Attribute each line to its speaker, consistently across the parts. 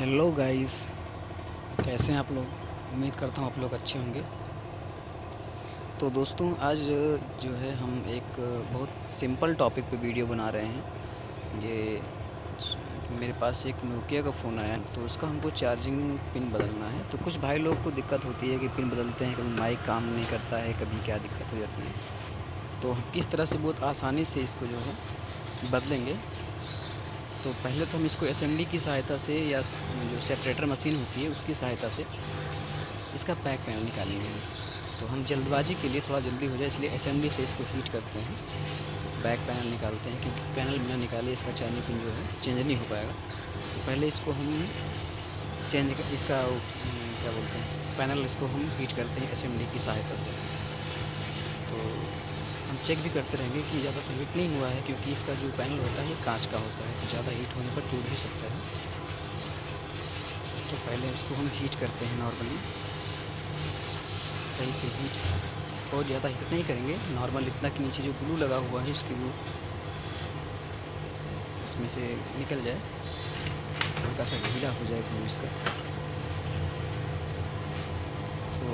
Speaker 1: Hello guys, कैसे हैं आप लोग। उम्मीद करता हूँ आप लोग अच्छे होंगे। तो दोस्तों, आज जो है हम एक बहुत सिंपल टॉपिक पे वीडियो बना रहे हैं। ये मेरे पास एक नोकिया का फ़ोन आया है, तो उसका हमको चार्जिंग पिन बदलना है। तो कुछ भाई लोग को दिक्कत होती है कि पिन बदलते हैं, कभी माइक काम नहीं करता है, कभी क्या दिक्कत हो जाती है। तो हम किस तरह से बहुत आसानी से इसको जो है बदलेंगे। तो पहले तो हम इसको असेंबली की सहायता से या जो सेपरेटर मशीन होती है उसकी सहायता से इसका बैक पैनल निकालेंगे हम। तो हम जल्दबाजी के लिए थोड़ा जल्दी हो जाए इसलिए असेंबली से इसको हीट करते हैं, बैक पैनल निकालते हैं, क्योंकि पैनल बिना निकाले इसका चार्जिंग पिन जो है चेंज नहीं हो पाएगा। तो पहले इसको हम इसका क्या बोलते हैं, पैनल इसको हम हीट करते हैं असेंबली की सहायता से। तो हम चेक भी करते रहेंगे कि ज़्यादा तो हीट नहीं हुआ है, क्योंकि इसका जो पैनल होता है कांच का होता है, तो ज़्यादा हीट होने पर टूट भी सकता है। तो पहले इसको हम हीट करते हैं नॉर्मली, सही से हीट। बहुत ज़्यादा हीट नहीं करेंगे, नॉर्मल इतना कि नीचे जो ग्लू लगा हुआ है इसकी वो इसमें से निकल जाए, हल्का सा ढीला हो जाए ग्लू इसका। तो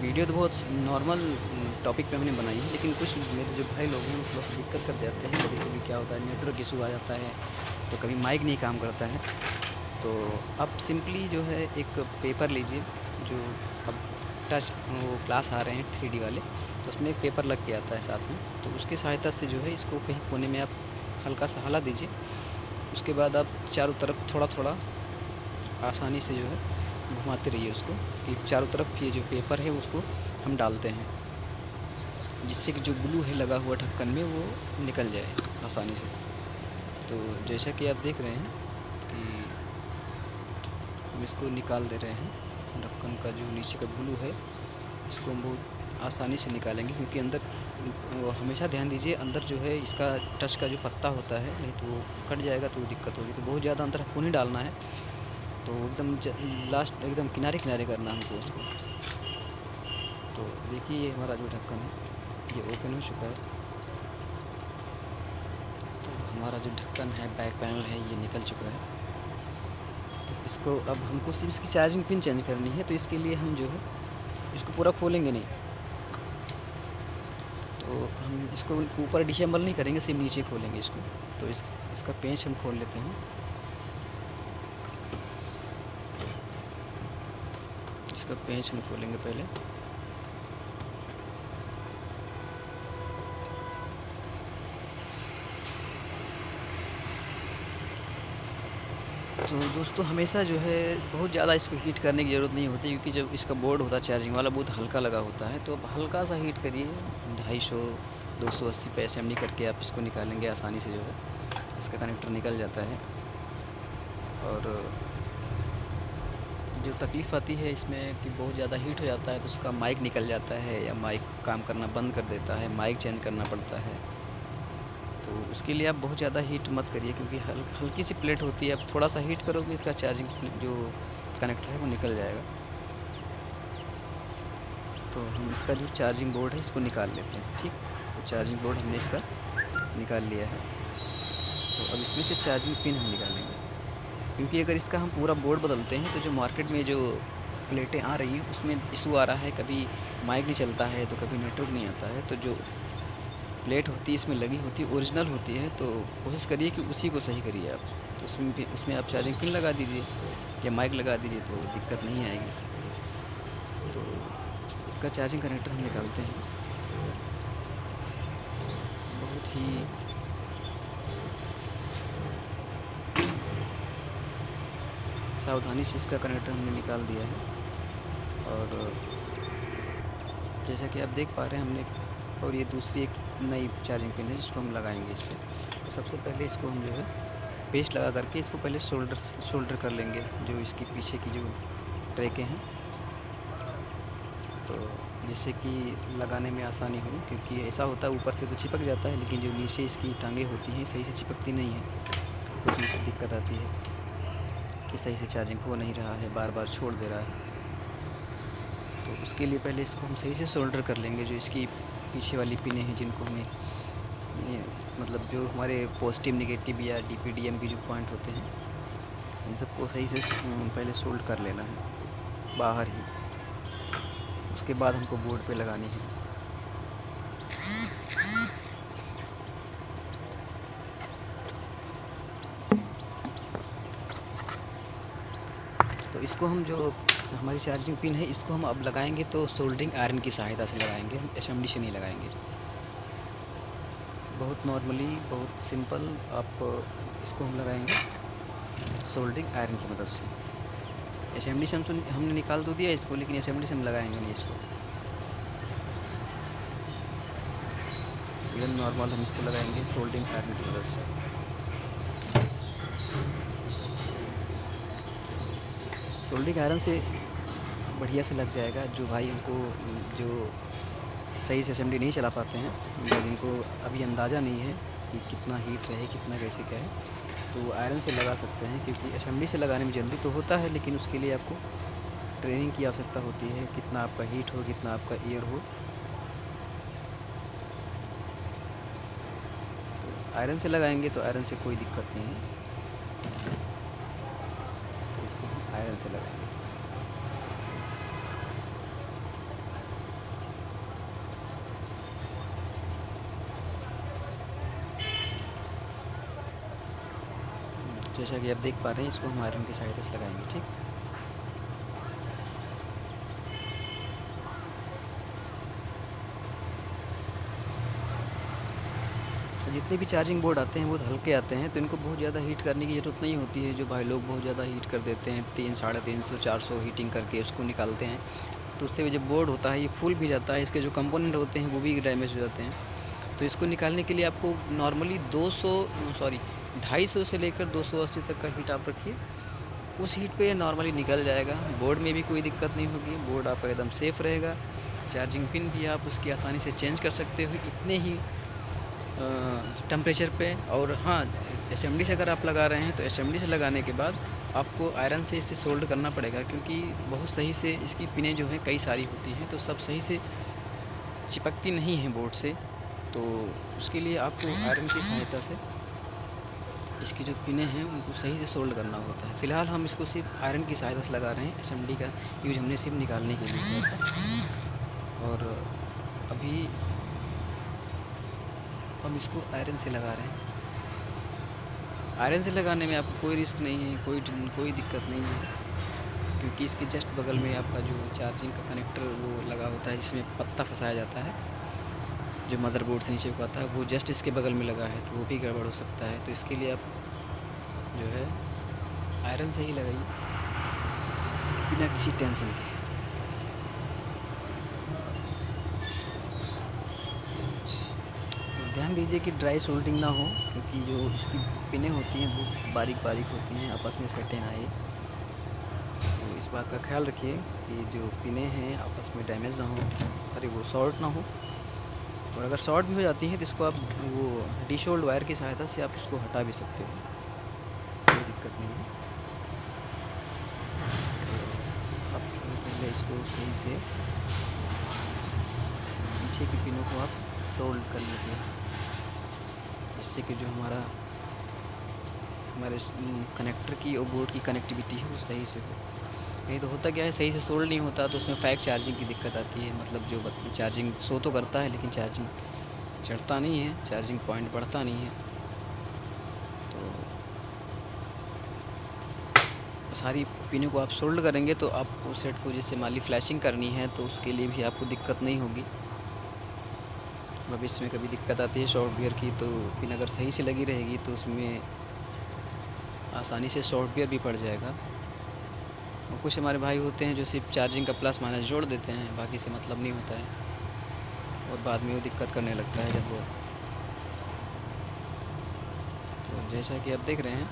Speaker 1: वीडियो तो बहुत नॉर्मल टॉपिक पे हमने बनाई है, लेकिन कुछ मेरे जो भाई लोग हैं वो थोड़ा सा दिक्कत कर जाते हैं। कभी कभी क्या होता है, नेटवर्क इशू आ जाता है, तो कभी माइक नहीं काम करता है। तो आप सिंपली जो है एक पेपर लीजिए, जो अब टच वो क्लास आ रहे हैं 3D वाले, तो उसमें एक पेपर लग के आता है साथ में। तो उसकी सहायता से जो है इसको कहीं कोने में आप हल्का सा हिला दीजिए। उसके बाद आप चारों तरफ थोड़ा थोड़ा आसानी से जो है घुमाते रहिए उसको, कि चारों तरफ ये जो पेपर है उसको हम डालते हैं, जिससे कि जो ग्लू है लगा हुआ ढक्कन में वो निकल जाए आसानी से। तो जैसा कि आप देख रहे हैं कि हम इसको निकाल दे रहे हैं, ढक्कन का जो नीचे का ग्लू है इसको हम बहुत आसानी से निकालेंगे, क्योंकि अंदर वो हमेशा ध्यान दीजिए, अंदर जो है इसका टच का जो पत्ता होता है, नहीं तो वो कट जाएगा तो दिक्कत होगी। तो बहुत ज़्यादा अंदर हमको नहीं डालना है, तो एकदम लास्ट एकदम किनारे किनारे करना हमको उसको। तो देखिए ये हमारा जो ढक्कन है ये ओपन हो चुका है। तो हमारा जो ढक्कन है, बैक पैनल है, ये निकल चुका है। तो इसको अब हमको सिर्फ इसकी चार्जिंग पिन चेंज करनी है, तो इसके लिए हम जो है इसको पूरा खोलेंगे नहीं। तो हम इसको ऊपर डिसेंबल नहीं करेंगे, सिर्फ नीचे खोलेंगे इसको। तो इसका पेंच हम खोल लेते हैं। इसका पेंच हम खोलेंगे पहले। तो दोस्तों, हमेशा जो है बहुत ज़्यादा इसको हीट करने की ज़रूरत नहीं होती, क्योंकि जब इसका बोर्ड होता है चार्जिंग वाला बहुत हल्का लगा होता है। तो अब हल्का सा हीट करिए, 250 280 पे असेंबली करके आप इसको निकालेंगे आसानी से, जो है इसका कनेक्टर निकल जाता है। और जो तकलीफ़ आती है इसमें कि बहुत ज़्यादा हीट हो जाता है तो उसका माइक निकल जाता है, या माइक काम करना बंद कर देता है, माइक चेंज करना पड़ता है। तो उसके लिए आप बहुत ज़्यादा हीट मत करिए, क्योंकि हल्की सी प्लेट होती है, आप थोड़ा सा हीट करोगे इसका चार्जिंग जो कनेक्टर है वो निकल जाएगा। तो हम इसका जो चार्जिंग बोर्ड है इसको निकाल लेते हैं। ठीक, तो चार्जिंग बोर्ड हमने इसका निकाल लिया है। तो अब इसमें से चार्जिंग पिन हम निकालेंगे, क्योंकि अगर इसका हम पूरा बोर्ड बदलते हैं तो जो मार्केट में जो प्लेटें आ रही हैं उसमें इशू आ रहा है, कभी माइक नहीं चलता है तो कभी नेटवर्क नहीं आता है। तो जो प्लेट होती है इसमें लगी होती है ओरिजिनल होती है, तो कोशिश करिए कि उसी को सही करिए आप। तो उसमें आप चार्जिंग पिन लगा दीजिए या माइक लगा दीजिए, तो दिक्कत नहीं आएगी। तो इसका चार्जिंग कनेक्टर हम निकालते हैं। बहुत ही सावधानी से इसका कनेक्टर हमने निकाल दिया है। और जैसा कि आप देख पा रहे हैं हमने, और ये दूसरी एक नई चार्जिंग पिन है जिसको हम लगाएंगे इस पर। तो सबसे पहले इसको हम जो है पेस्ट लगा करके इसको पहले शोल्डर कर लेंगे, जो इसकी पीछे की जो ट्रैकें हैं, तो जिससे कि लगाने में आसानी हो। क्योंकि ऐसा होता है ऊपर से तो चिपक जाता है, लेकिन जो नीचे इसकी टांगें होती हैं सही से चिपकती नहीं है, तो उसमें दिक्कत आती है कि सही से चार्जिंग हो नहीं रहा है, बार बार छोड़ दे रहा है। तो उसके लिए पहले इसको हम सही से सोल्डर कर लेंगे, जो इसकी पीछे वाली पिनें हैं जिनको हमें मतलब जो हमारे पॉजिटिव नेगेटिव या DPDM की जो पॉइंट होते हैं इन सबको सही से पहले सोल्ड कर लेना है बाहर ही, उसके बाद हमको बोर्ड पे लगानी है। तो इसको हम जो हमारी चार्जिंग पिन है इसको हम अब लगाएंगे तो सोल्डरिंग आयरन की सहायता से लगाएंगे, हम एसएमडी से नहीं लगाएंगे। बहुत नॉर्मली, बहुत सिंपल आप इसको हम लगाएंगे सोल्डरिंग आयरन की मदद से। एसएमडी से हमने निकाल तो दिया इसको, लेकिन एसएमडी से हम लगाएंगे नहीं इसको। एकदम नॉर्मल हम इसको लगाएंगे सोल्डरिंग आयरन की मदद से। सोल्डरिंग आयरन से बढ़िया से लग जाएगा। जो भाई हमको जो सही से एसएमडी नहीं चला पाते हैं, जिनको अभी अंदाज़ा नहीं है कि कितना हीट रहे, कितना कैसे क्या है, तो आयरन से लगा सकते हैं। क्योंकि एसएमडी से लगाने में जल्दी तो होता है, लेकिन उसके लिए आपको ट्रेनिंग की आवश्यकता होती है, कितना आपका हीट हो, कितना आपका एयर हो। तो आयरन से लगाएंगे तो आयरन से कोई दिक्कत नहीं है, तो इसको हम आयरन से लगाएंगे। जैसा कि आप देख पा रहे हैं, इसको हम आयरन की सहायता से लगाएंगे। ठीक, जितने भी चार्जिंग बोर्ड आते हैं बहुत हल्के आते हैं, तो इनको बहुत ज़्यादा हीट करने की ज़रूरत नहीं होती है। जो भाई लोग बहुत ज़्यादा हीट कर देते हैं, 300, 350, 400 हीटिंग करके उसको निकालते हैं, तो उससे जो बोर्ड होता है ये फूल भी जाता है, इसके जो कंपोनेंट होते हैं वो भी डैमेज हो जाते हैं। तो इसको निकालने के लिए आपको नॉर्मली 250 से लेकर 280 तक का हीट आप रखिए, उस हीट पे ये नॉर्मली निकल जाएगा। बोर्ड में भी कोई दिक्कत नहीं होगी, बोर्ड आपका एकदम सेफ़ रहेगा। चार्जिंग पिन भी आप उसकी आसानी से चेंज कर सकते हो इतने ही टेम्परेचर पे। और हाँ, एसएमडी से अगर आप लगा रहे हैं तो एसएमडी से लगाने के बाद आपको आयरन से इसे सोल्ड करना पड़ेगा, क्योंकि बहुत सही से इसकी पिनें जो हैं कई सारी होती हैं, तो सब सही से चिपकती नहीं हैं बोर्ड से। तो उसके लिए आपको आयरन की सहायता से इसकी जो पिनें हैं उनको सही से सोल्ड करना होता है। फ़िलहाल हम इसको सिर्फ आयरन की सहायता से लगा रहे हैं, एसएमडी का यूज हमने सिर्फ निकालने के लिए किया था। और अभी हम इसको आयरन से लगा रहे हैं। आयरन से लगाने में आपको कोई रिस्क नहीं है, कोई दिक्कत नहीं है, क्योंकि इसके जस्ट बगल में आपका जो चार्जिंग का कनेक्टर वो लगा होता है, जिसमें पत्ता फंसाया जाता है, जो मदरबोर्ड से नीचे को आता है, वो जस्ट इसके बगल में लगा है, तो वो भी गड़बड़ हो सकता है। तो इसके लिए आप जो है आयरन से ही लगाइए बिना किसी टेंशन के। ध्यान दीजिए कि ड्राई सोल्डिंग ना हो, क्योंकि जो इसकी पिनें होती हैं वो बारीक बारीक होती हैं, आपस में सटे ना आए। तो इस बात का ख्याल रखिए कि जो पिनें हैं आपस में डैमेज ना हो, अरे वो शॉर्ट ना हो। और अगर शॉर्ट भी हो जाती हैं तो इसको आप वो डीशोल्ड वायर की सहायता से आप उसको हटा भी सकते हो, कोई दिक्कत नहीं है। तो आप जो है पहले इसको सही से पीछे की पिनों को आप सोल्ड कर लीजिए, जिससे कि जो हमारे कनेक्टर की और बोर्ड की कनेक्टिविटी है वो सही से हो। नहीं तो होता क्या है, सही से सोल्ड नहीं होता तो उसमें फैक चार्जिंग की दिक्कत आती है। मतलब जो चार्जिंग शो तो करता है लेकिन चार्जिंग चढ़ता नहीं है, चार्जिंग पॉइंट बढ़ता नहीं है। तो सारी पिनों को आप सोल्ड करेंगे तो आपको सेट को जैसे मान ली फ्लैशिंग करनी है तो उसके लिए भी आपको दिक्कत नहीं होगी। भविष्य में कभी दिक्कत आती है सॉफ्टवेयर की, तो पिन अगर सही से लगी रहेगी तो उसमें आसानी से सॉफ्टवेयर भी पड़ जाएगा। और कुछ हमारे भाई होते हैं जो सिर्फ चार्जिंग का प्लस माइनस जोड़ देते हैं, बाकी से मतलब नहीं होता है, और बाद में वो दिक्कत करने लगता है जब वो। तो जैसा कि आप देख रहे हैं,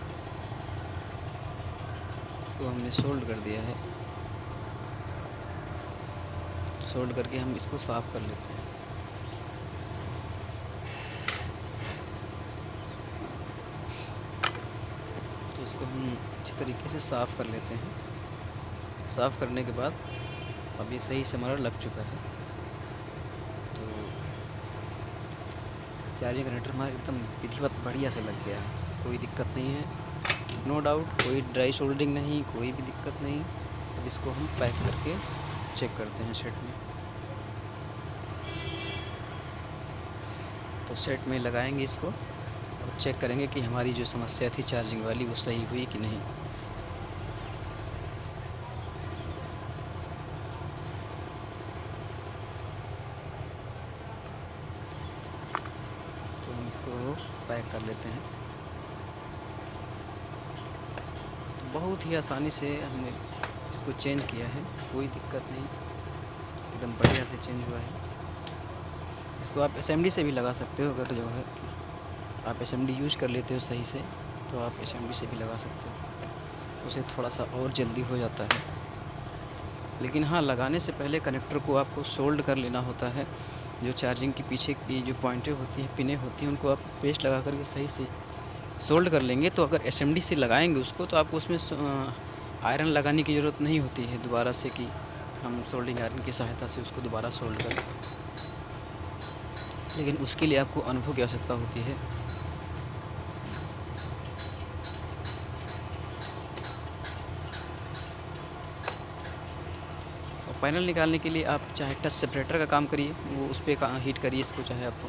Speaker 1: इसको हमने सोल्ड कर दिया है। सोल्ड करके हम इसको साफ़ कर लेते हैं। तो इसको हम अच्छी तरीके से साफ़ कर लेते हैं। साफ़ करने के बाद अब ये सही से हमारा लग चुका है। तो चार्जिंग कनेक्टर हमारा एकदम विधिवत बढ़िया से लग गया है, कोई दिक्कत नहीं है। नो डाउट कोई ड्राई सोल्डरिंग नहीं, कोई भी दिक्कत नहीं। अब इसको हम पैक करके चेक करते हैं सेट में। तो सेट में लगाएंगे इसको और चेक करेंगे कि हमारी जो समस्या थी चार्जिंग वाली वो सही हुई कि नहीं। तो हम इसको पैक कर लेते हैं। तो बहुत ही आसानी से हमने इसको चेंज किया है, कोई दिक्कत नहीं, एकदम बढ़िया से चेंज हुआ है। इसको आप एसएमडी से भी लगा सकते हो, अगर जो है आप एसएमडी यूज़ कर लेते हो सही से तो आप एसएमडी से भी लगा सकते हो, उसे थोड़ा सा और जल्दी हो जाता है। लेकिन हाँ, लगाने से पहले कनेक्टर को आपको सोल्ड कर लेना होता है। जो चार्जिंग के पीछे की जो पॉइंटें होती हैं, पिनें होती हैं, उनको आप पेस्ट लगा करके सही से सोल्ड कर लेंगे तो अगर एसएमडी से लगाएंगे उसको तो आपको उसमें आयरन लगाने की ज़रूरत नहीं होती है दोबारा से कि हम सोल्डिंग आयरन की सहायता से उसको दोबारा सोल्ड करें। लेकिन उसके लिए आपको अनुभव की आवश्यकता होती है। और पैनल निकालने के लिए आप चाहे टच सेपरेटर का काम करिए, वो उस पर हीट करिए इसको, चाहे आपको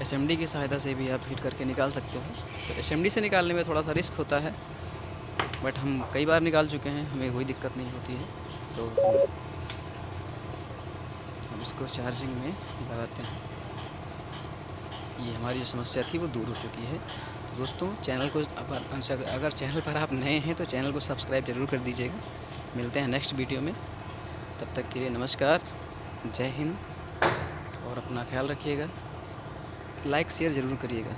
Speaker 1: एसएमडी की सहायता से भी आप हीट करके निकाल सकते हो। तो एसएमडी से निकालने में थोड़ा सा रिस्क होता है, बट हम कई बार निकाल चुके हैं, हमें कोई दिक्कत नहीं होती है। तो हम इसको चार्जिंग में लगाते हैं। ये हमारी जो समस्या थी वो दूर हो चुकी है। तो दोस्तों, चैनल को अगर चैनल पर आप नए हैं तो चैनल को सब्सक्राइब ज़रूर कर दीजिएगा। मिलते हैं नेक्स्ट वीडियो में, तब तक के लिए नमस्कार, जय हिंद, और अपना ख्याल रखिएगा। लाइक शेयर ज़रूर करिएगा।